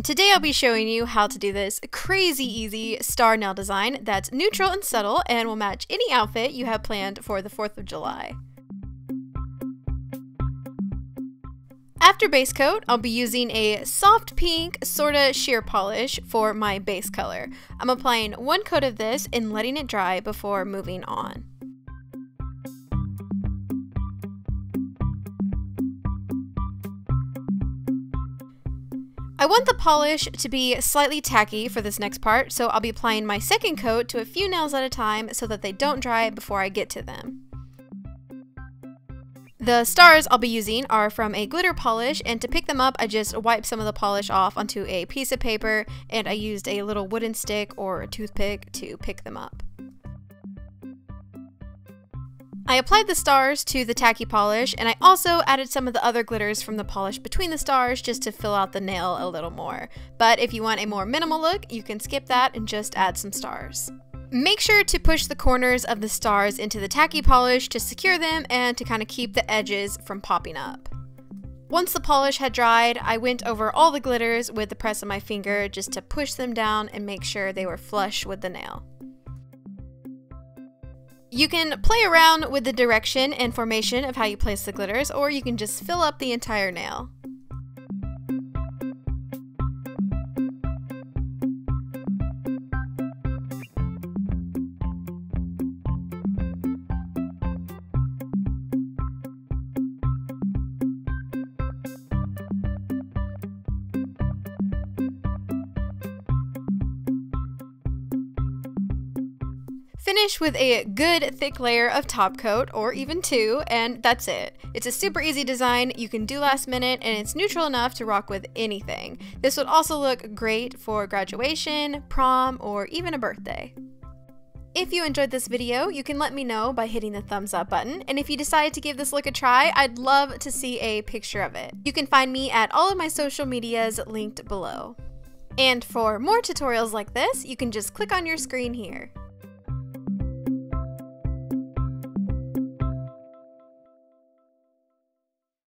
Today I'll be showing you how to do this crazy easy star nail design that's neutral and subtle and will match any outfit you have planned for the 4th of July. After base coat, I'll be using a soft pink sorta sheer polish for my base color. I'm applying one coat of this and letting it dry before moving on. I want the polish to be slightly tacky for this next part, so I'll be applying my second coat to a few nails at a time so that they don't dry before I get to them. The stars I'll be using are from a glitter polish, and to pick them up I just wiped some of the polish off onto a piece of paper and I used a little wooden stick or a toothpick to pick them up. I applied the stars to the tacky polish, and I also added some of the other glitters from the polish between the stars just to fill out the nail a little more. But if you want a more minimal look, you can skip that and just add some stars. Make sure to push the corners of the stars into the tacky polish to secure them and to kind of keep the edges from popping up. Once the polish had dried, I went over all the glitters with the press of my finger just to push them down and make sure they were flush with the nail. You can play around with the direction and formation of how you place the glitters, or you can just fill up the entire nail. Finish with a good thick layer of top coat, or even two, and that's it. It's a super easy design you can do last minute, and it's neutral enough to rock with anything. This would also look great for graduation, prom, or even a birthday. If you enjoyed this video, you can let me know by hitting the thumbs up button, and if you decide to give this look a try, I'd love to see a picture of it. You can find me at all of my social medias linked below. And for more tutorials like this, you can just click on your screen here.